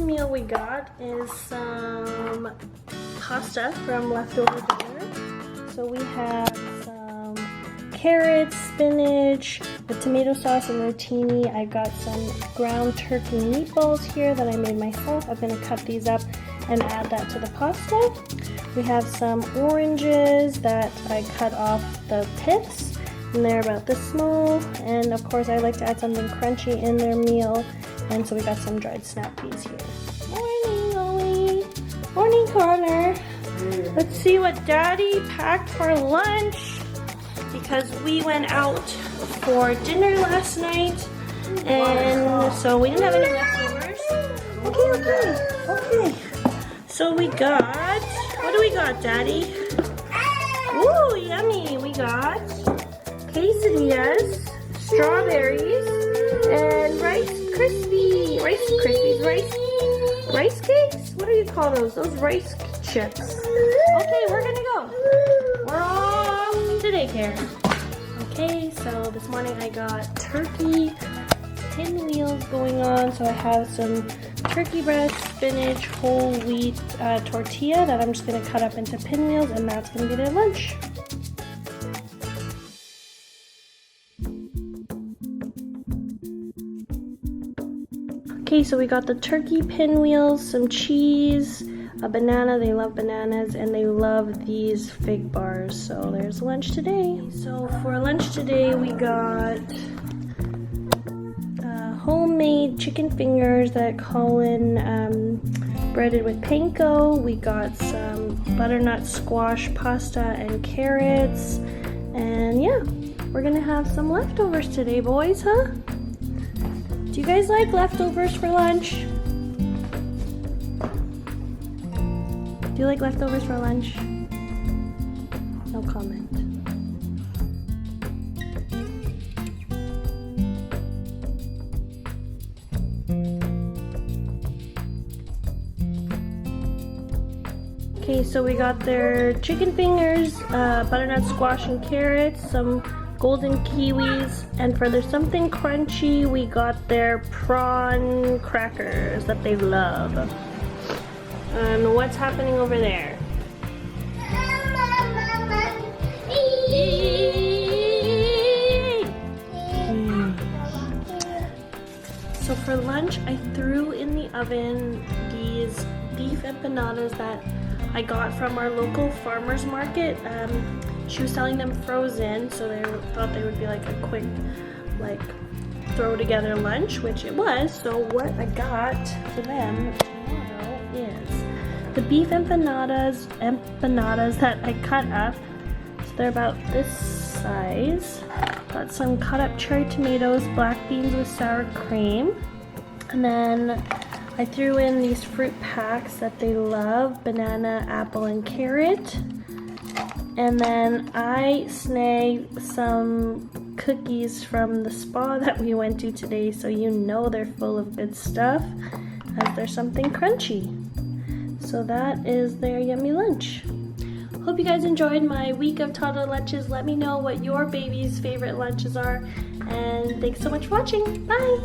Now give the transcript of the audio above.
meal we got is some pasta from leftover dinner. So we have some carrots, spinach, with tomato sauce and rotini. I got some ground turkey meatballs here that I made myself. I'm going to cut these up and add that to the pasta. We have some oranges that I cut off the pits, and they're about this small. And of course I like to add something crunchy in their meal, and so we got some dried snap peas here. Morning, Ollie. Morning, Connor. Let's see what Daddy packed for lunch, because we went out for dinner last night, and so we didn't have any leftovers. Okay. So we got, what do we got, Daddy? Ooh, yummy. We got quesadillas, strawberries, and Rice cakes? What do you call those? Those rice chips. Okay, we're gonna go. We're off to daycare. Okay, so this morning I got turkey pinwheels going on. So I have some turkey breast, spinach, whole wheat tortilla that I'm just gonna cut up into pinwheels, and that's gonna be their lunch. Okay, so we got the turkey pinwheels, some cheese, a banana. They love bananas, and they love these fig bars. So there's lunch today. So for lunch today we got homemade chicken fingers that Colin breaded with panko. We got some butternut squash pasta and carrots. And yeah, we're gonna have some leftovers today, boys, huh? Do you guys like leftovers for lunch? Do you like leftovers for lunch? No comment. Okay, so we got their chicken fingers, butternut squash and carrots, some golden kiwis, and for their something crunchy, we got their prawn crackers that they love. And what's happening over there? So for lunch, I threw in the oven these beef empanadas that I got from our local farmer's market. She was selling them frozen, so they thought they would be like a quick, like, throw together lunch, which it was. So what I got for them tomorrow is the beef empanadas that I cut up. So they're about this size. Got some cut up cherry tomatoes, black beans with sour cream, and then I threw in these fruit packs that they love, banana, apple, and carrot. And then I snagged some cookies from the spa that we went to today, so you know they're full of good stuff, as there's something crunchy. So that is their yummy lunch. Hope you guys enjoyed my week of toddler lunches. Let me know what your baby's favorite lunches are. And thanks so much for watching. Bye!